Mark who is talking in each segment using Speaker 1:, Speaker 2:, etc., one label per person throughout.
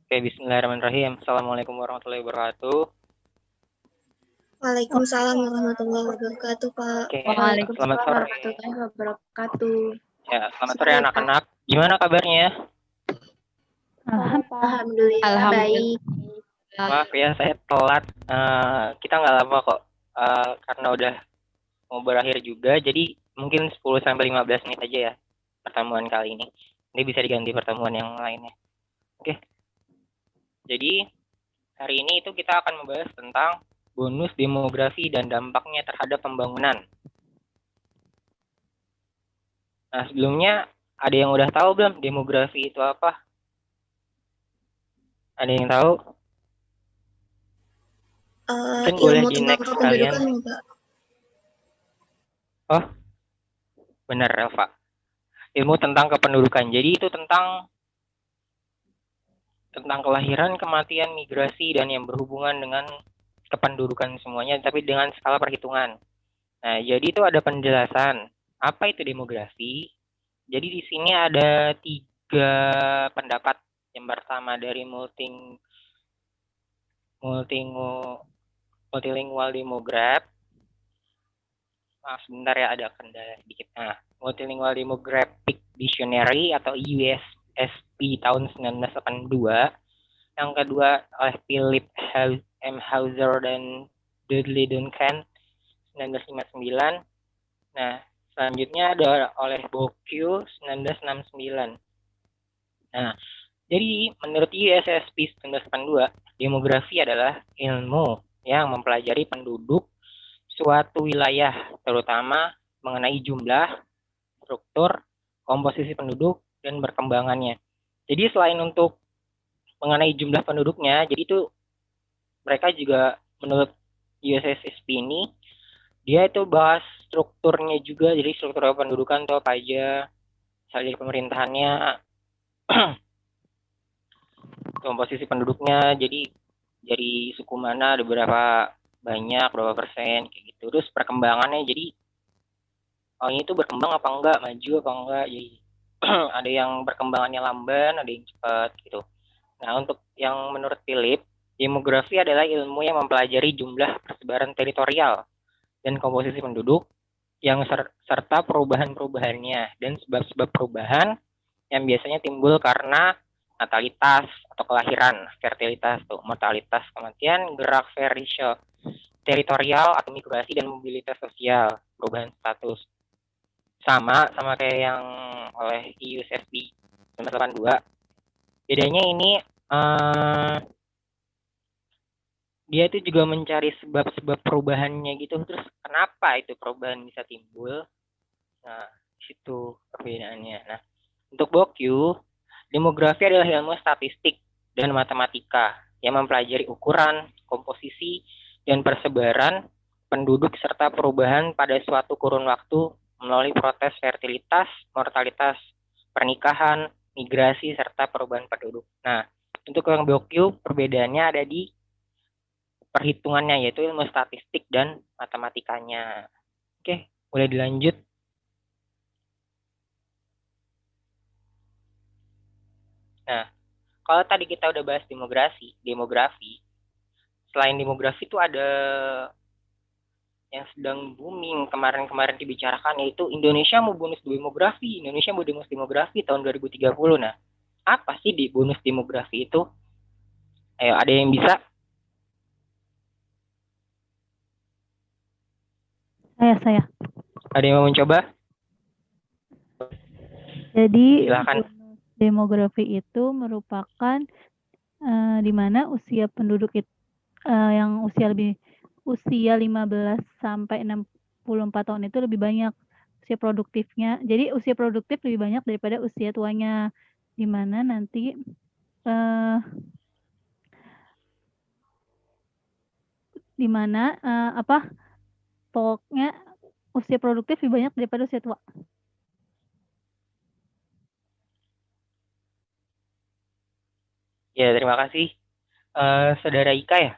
Speaker 1: Oke, bismillahirrahmanirrahim. Assalamualaikum warahmatullahi wabarakatuh.
Speaker 2: Waalaikumsalam warahmatullahi wabarakatuh, Pak.
Speaker 1: Oke, selamat
Speaker 3: Waalaikumsalam
Speaker 1: sore.
Speaker 3: warahmatullahi wabarakatuh.
Speaker 1: Ya, selamat sore anak-anak. Gimana kabarnya?
Speaker 2: Alhamdulillah baik.
Speaker 1: Maaf ya, saya telat. Kita nggak lama kok. Karena udah mau berakhir juga, jadi mungkin 10-15 menit aja ya pertemuan kali ini. Ini bisa diganti pertemuan yang lainnya. Oke. Jadi, hari ini itu kita akan membahas tentang bonus demografi dan dampaknya terhadap pembangunan. Nah, sebelumnya ada yang udah tahu belum demografi itu apa? Ada yang tahu? Mungkin boleh
Speaker 2: Ilmu
Speaker 1: di
Speaker 2: tentang
Speaker 1: next
Speaker 2: kependudukan,
Speaker 1: kalian.
Speaker 2: Pak.
Speaker 1: Oh, benar Elva. Ilmu tentang kependudukan. Jadi itu tentang kelahiran, kematian, migrasi, dan yang berhubungan dengan kependudukan semuanya, tapi dengan skala perhitungan. Nah, jadi itu ada penjelasan. Apa itu demografi? Jadi di sini ada 3 pendapat. Yang pertama dari multilingual demograph. Sebentar ya, ada kendala sedikit. Multilingual Demographic Dictionary atau USSP tahun 1982. Yang kedua oleh Philip M. Hauser dan Dudley Duncan 1959. Nah, selanjutnya ada oleh Bocuse 1969. Nah, jadi menurut USSP 1982, demografi adalah ilmu yang mempelajari penduduk suatu wilayah, terutama mengenai jumlah, struktur, komposisi penduduk, dan perkembangannya. Jadi selain untuk mengenai jumlah penduduknya, jadi itu mereka juga menurut USSP ini, dia itu bahas strukturnya juga, jadi struktur pendudukan itu apa aja, dari pemerintahannya, komposisi penduduknya, jadi dari suku mana, ada berapa banyak, berapa persen, kayak gitu. Terus perkembangannya, jadi ini tuh berkembang apa enggak, maju apa enggak, jadi ada yang perkembangannya lamban, ada yang cepat gitu. Nah, untuk yang menurut Philip, demografi adalah ilmu yang mempelajari jumlah persebaran teritorial dan komposisi penduduk yang serta perubahan-perubahannya dan sebab-sebab perubahan yang biasanya timbul karena natalitas atau kelahiran, fertilitas, mortalitas, kematian, gerak teritorial atau migrasi dan mobilitas sosial, perubahan status. Sama kayak yang oleh USSB 1982. Bedanya ini dia itu juga mencari sebab-sebab perubahannya gitu. Terus kenapa itu perubahan bisa timbul? Nah, situ perbedaannya. Nah, untuk BOQ, demografi adalah ilmu statistik dan matematika yang mempelajari ukuran, komposisi, dan persebaran penduduk serta perubahan pada suatu kurun waktu melalui proses fertilitas, mortalitas, pernikahan, migrasi, serta perubahan penduduk. Nah, untuk yang BOQ, perbedaannya ada di perhitungannya, yaitu ilmu statistik dan matematikanya. Oke, boleh dilanjut. Nah, kalau tadi kita udah bahas demografi, selain demografi itu ada yang sedang booming kemarin dibicarakan, yaitu Indonesia mau bonus demografi tahun 2030. Nah, apa sih di bonus demografi itu? Ayo, ada yang bisa?
Speaker 4: Saya.
Speaker 1: Ada yang mau mencoba?
Speaker 4: Jadi
Speaker 1: silakan.
Speaker 4: Demografi itu merupakan di mana usia penduduk yang usia 15 sampai 64 tahun itu lebih banyak usia produktifnya. Jadi usia produktif lebih banyak daripada usia tuanya, di mana nanti pokoknya usia produktif lebih banyak daripada usia tua.
Speaker 1: Ya, terima kasih. Saudara Ika ya?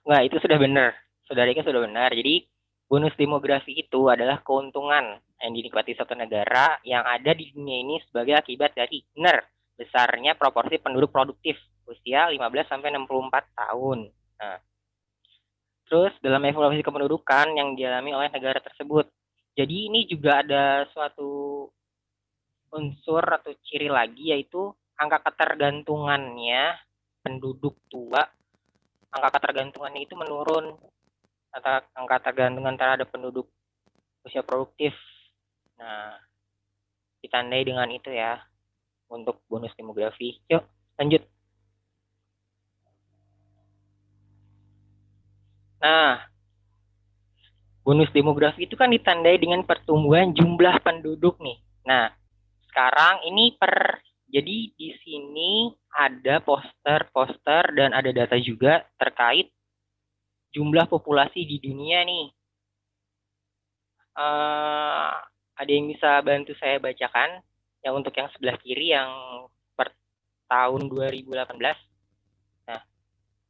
Speaker 1: Enggak, itu sudah benar. Saudara Ika sudah benar. Jadi, bonus demografi itu adalah keuntungan yang dinikmati suatu negara yang ada di dunia ini sebagai akibat dari, benar, besarnya proporsi penduduk produktif usia 15 sampai 64 tahun. Nah, terus dalam evaluasi kependudukan yang dialami oleh negara tersebut. Jadi ini juga ada suatu unsur atau ciri lagi, yaitu angka ketergantungannya penduduk tua. Angka ketergantungannya itu menurun, atau angka ketergantungan terhadap penduduk usia produktif. Nah, ditandai dengan itu ya untuk bonus demografi. Yuk, lanjut. Nah, bonus demografi itu kan ditandai dengan pertumbuhan jumlah penduduk nih. Nah, sekarang ini jadi di sini ada poster dan ada data juga terkait jumlah populasi di dunia nih. Ada yang bisa bantu saya bacakan? Yang untuk yang sebelah kiri yang per tahun 2018. Nah,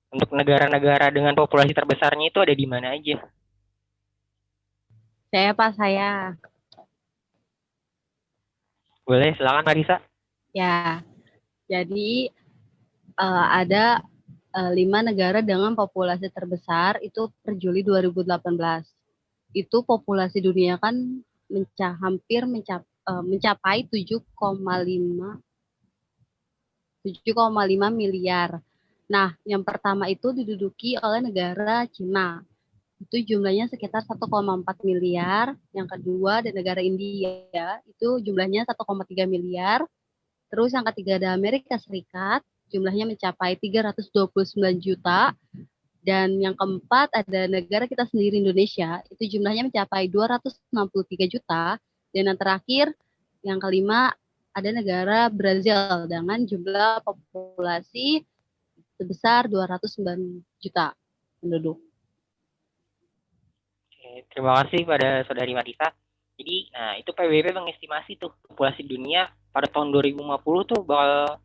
Speaker 1: untuk negara-negara dengan populasi terbesarnya itu ada di mana aja?
Speaker 5: Saya.
Speaker 1: Boleh, silakan Marisa.
Speaker 5: Ya, jadi ada 5 negara dengan populasi terbesar itu per Juli 2018. Itu populasi dunia kan mencapai 7,5 miliar. Nah, yang pertama itu diduduki oleh negara Cina. Itu jumlahnya sekitar 1,4 miliar. Yang kedua ada negara India, itu jumlahnya 1,3 miliar. Terus yang ketiga ada Amerika Serikat, jumlahnya mencapai 329 juta. Dan yang keempat ada negara kita sendiri Indonesia, itu jumlahnya mencapai 263 juta. Dan yang terakhir, yang kelima, ada negara Brazil dengan jumlah populasi sebesar 209 juta penduduk.
Speaker 1: Oke, terima kasih pada Saudari Marisa. Jadi, nah itu PBB mengestimasi tuh populasi dunia pada tahun 2050 tuh bakal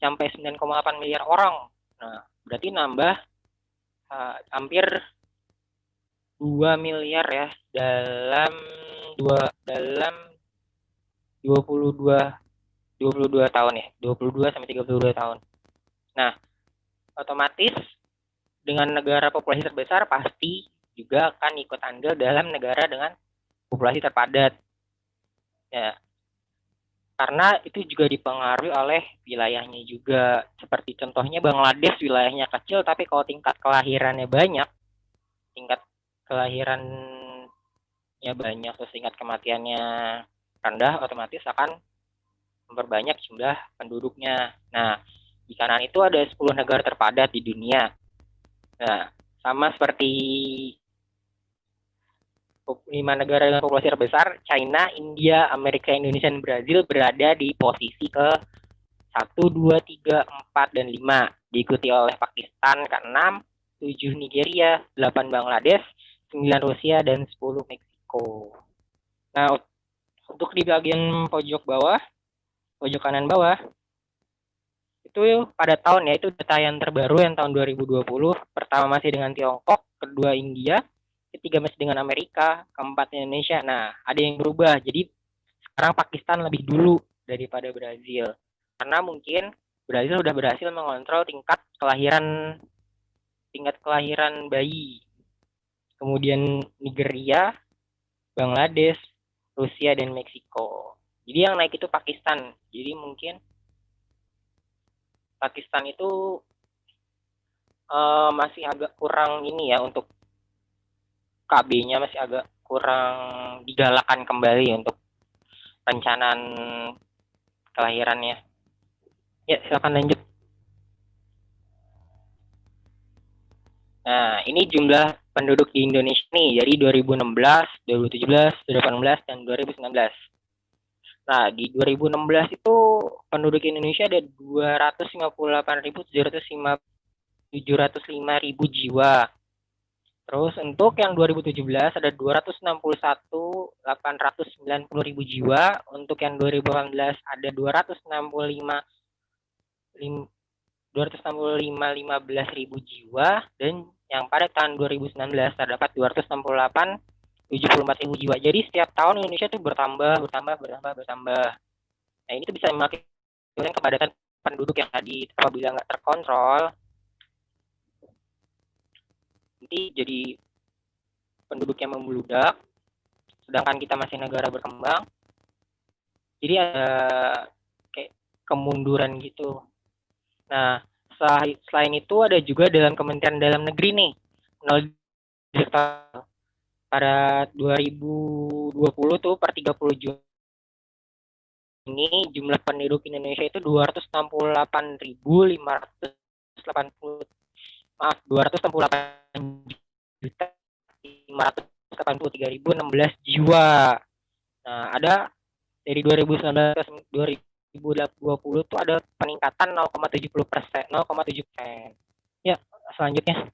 Speaker 1: sampai 9,8 miliar orang. Nah, berarti nambah hampir 2 miliar ya dalam 22 tahun ya, 22 sampai 32 tahun. Nah, otomatis dengan negara populasi terbesar pasti juga akan ikut andil dalam negara dengan populasi terpadat. Ya. Karena itu juga dipengaruhi oleh wilayahnya juga. Seperti contohnya Bangladesh wilayahnya kecil, tapi kalau tingkat kelahirannya banyak, tingkat kelahirannya banyak, terus tingkat kematiannya rendah, otomatis akan memperbanyak jumlah penduduknya. Nah, di kanan itu ada 10 negara terpadat di dunia. Nah, sama seperti 5 negara dengan populasi terbesar, China, India, Amerika, Indonesia, dan Brazil berada di posisi ke 1, 2, 3, 4, dan 5. Diikuti oleh Pakistan ke-6, 7 Nigeria, 8 Bangladesh, 9 Rusia, dan 10 Meksiko. Nah, untuk di bagian pojok kanan bawah, itu pada tahun ya, itu data yang terbaru yang tahun 2020. Pertama masih dengan Tiongkok, kedua India, ketiga masih dengan Amerika, keempat Indonesia. Nah, ada yang berubah. Jadi sekarang Pakistan lebih dulu daripada Brazil. Karena mungkin Brazil sudah berhasil mengontrol tingkat kelahiran bayi. Kemudian Nigeria, Bangladesh, Rusia, dan Meksiko. Jadi yang naik itu Pakistan. Jadi mungkin Pakistan itu masih agak kurang ini ya, untuk KB-nya masih agak kurang digalakan kembali untuk perencanaan kelahirannya. Ya, silakan lanjut. Nah, ini jumlah penduduk di Indonesia nih dari 2016, 2017, 2018, dan 2019. Nah, di 2016 itu penduduk Indonesia ada 258.705.000 jiwa. Terus untuk yang 2017 ada 261.890.000 jiwa. Untuk yang 2018 ada 265.015.000 jiwa. Dan yang pada tahun 2019 terdapat 268.074.000 jiwa. Jadi setiap tahun Indonesia itu bertambah. Nah, ini tuh bisa mengakibatkan kepadatan penduduk yang tadi apabila nggak terkontrol, nanti jadi penduduk yang membludak, sedangkan kita masih negara berkembang. Jadi ada kayak kemunduran gitu. Nah, selain itu ada juga dalam Kementerian Dalam Negeri nih, pada 2020 tuh per 30 Juni ini jumlah penduduk Indonesia itu 268.583.516 jiwa. Nah, ada dari 2019 ke 2020 tuh ada peningkatan 0,70%. Ya, selanjutnya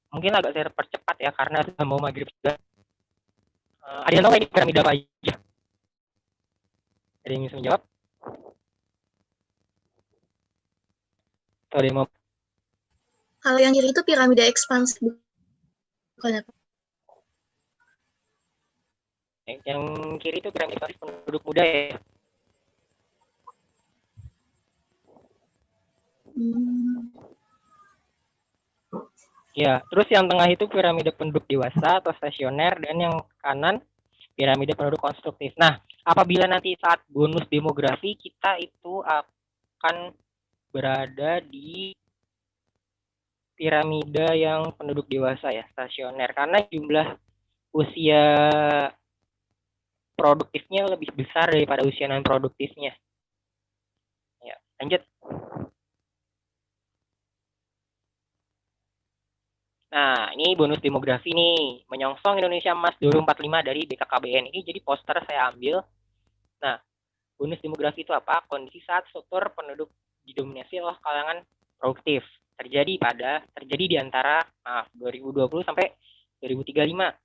Speaker 1: mungkin agak saya percepat ya karena sudah mau maghrib juga. Ada yang tahu ini piramida apa aja? Ada yang bisa menjawab? Atau ada yang mau?
Speaker 2: Kalau yang kiri itu piramida ekspansi, bukan ya, Pak?
Speaker 1: Yang kiri itu piramida penduduk muda ya. Ya, terus yang tengah itu piramida penduduk dewasa atau stasioner, dan yang kanan piramida penduduk konstruktif. Nah, apabila nanti saat bonus demografi kita itu akan berada di piramida yang penduduk dewasa ya, stasioner, karena jumlah usia produktifnya lebih besar daripada usia non produktifnya. Ya, lanjut. Nah, ini bonus demografi nih, menyongsong Indonesia Emas 2045 dari BKKBN. Ini jadi poster saya ambil. Nah, bonus demografi itu apa? Kondisi saat struktur penduduk didominasi oleh kalangan produktif. Terjadi di antara 2020 sampai 2035.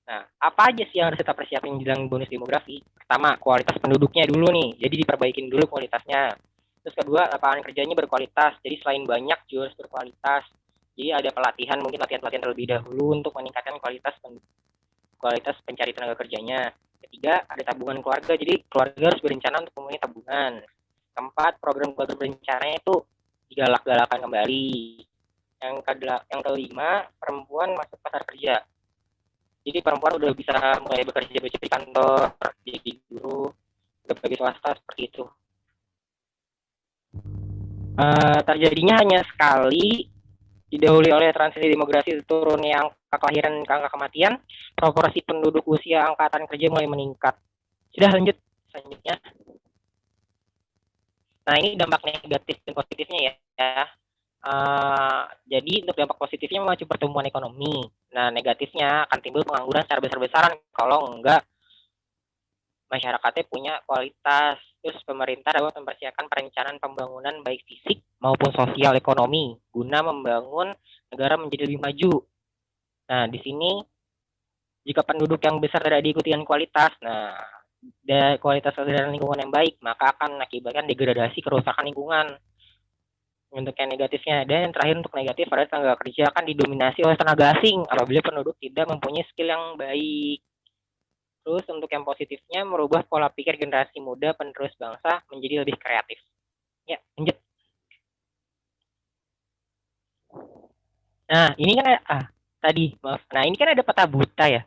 Speaker 1: Nah, apa aja sih yang harus kita persiapin dalam bonus demografi? Pertama, kualitas penduduknya dulu nih. Jadi diperbaikin dulu kualitasnya. Terus kedua, lapangan kerjanya berkualitas. Jadi selain banyak juga harus berkualitas. Jadi ada pelatihan, mungkin latihan-latihan terlebih dahulu untuk meningkatkan kualitas pencari tenaga kerjanya. Ketiga, ada tabungan keluarga. Jadi keluarga harus berencana untuk memenuhi tabungan. Keempat, program keluarga berencananya itu digalak-galakan kembali. Yang kelima, perempuan masuk pasar kerja. Jadi perempuan udah bisa mulai bekerja di kantor, jadi guru, bagi swasta seperti itu. Terjadinya hanya sekali, didahului oleh transisi demografi, turunnya angka kelahiran, angka kematian, proporsi penduduk usia angkatan kerja mulai meningkat. Sudah, lanjut selanjutnya. Nah, ini dampak negatif dan positifnya ya. Jadi untuk dampak positifnya memacu pertumbuhan ekonomi. Nah, negatifnya akan timbul pengangguran secara besar-besaran kalau enggak masyarakatnya punya kualitas. Terus pemerintah dapat mempersiapkan perencanaan pembangunan baik fisik maupun sosial ekonomi guna membangun negara menjadi lebih maju. Nah, di sini jika penduduk yang besar tidak diikuti dengan kualitas, kualitas dan lingkungan yang baik, maka akan mengakibatkan degradasi kerusakan lingkungan. Untuk yang negatifnya, dan yang terakhir untuk negatif pada tenaga kerja akan didominasi oleh tenaga asing apabila penduduk tidak mempunyai skill yang baik. Terus untuk yang positifnya, merubah pola pikir generasi muda penerus bangsa menjadi lebih kreatif. Ya, lanjut. Nah, ini kan Nah, ini kan ada peta buta ya.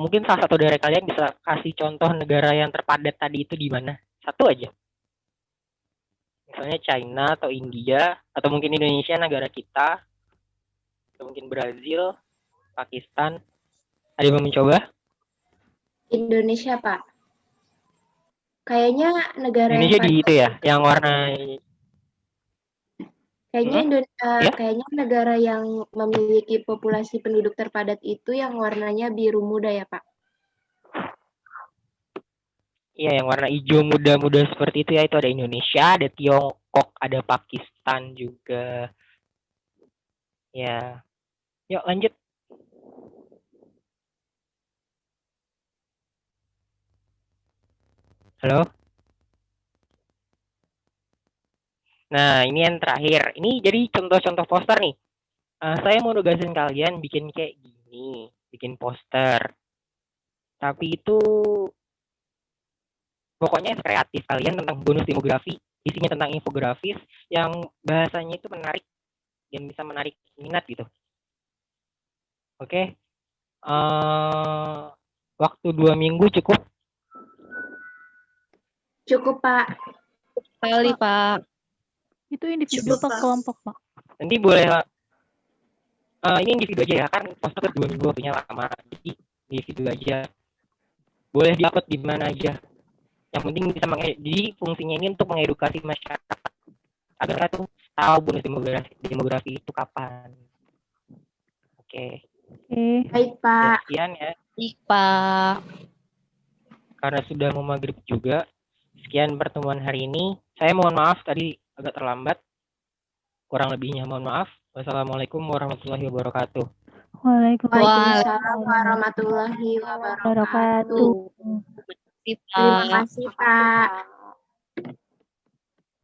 Speaker 1: Mungkin salah satu dari kalian bisa kasih contoh negara yang terpadat tadi itu di mana? Satu aja. Misalnya China atau India, atau mungkin Indonesia, negara kita, atau mungkin Brazil, Pakistan. Ada yang mau mencoba?
Speaker 3: Indonesia, Pak. Kayaknya negara
Speaker 1: Indonesia di itu ya, yang warna.
Speaker 3: Kayaknya negara yang memiliki populasi penduduk terpadat itu yang warnanya biru muda ya, Pak?
Speaker 1: Iya, yang warna hijau muda-muda seperti itu ya, itu ada Indonesia, ada Tiongkok, ada Pakistan juga. Ya. Yuk lanjut. Halo? Nah, ini yang terakhir. Ini jadi contoh-contoh poster nih. Saya mau nugasin kalian bikin kayak gini, bikin poster. Tapi itu pokoknya kreatif kalian tentang bonus demografi, isinya tentang infografis yang bahasanya itu menarik dan bisa menarik minat gitu. Oke. Waktu 2 minggu cukup?
Speaker 3: Cukup, Pak.
Speaker 5: Sekali, Pak.
Speaker 4: Itu individu
Speaker 2: Cukup,
Speaker 4: apa
Speaker 2: Pak.
Speaker 4: kelompok, Pak?
Speaker 1: Nanti boleh ini individu aja ya, kan poster 2 minggu waktunya lama, jadi individu aja. Boleh diupload di mana aja. Yang penting bisa jadi fungsinya ini untuk mengedukasi masyarakat agar kita tuh tahu bonus demografi itu kapan. Oke.
Speaker 3: Baik, Pak.
Speaker 1: Sekian ya.
Speaker 5: Baik, Pak.
Speaker 1: Karena sudah mau maghrib juga. Sekian pertemuan hari ini. Saya mohon maaf tadi agak terlambat. Kurang lebihnya mohon maaf. Wassalamualaikum warahmatullahi wabarakatuh.
Speaker 3: Waalaikumsalam warahmatullahi wabarakatuh.
Speaker 4: Wabarakatuh.
Speaker 5: Terima kasih, Pak.
Speaker 3: Terima kasih, Pak.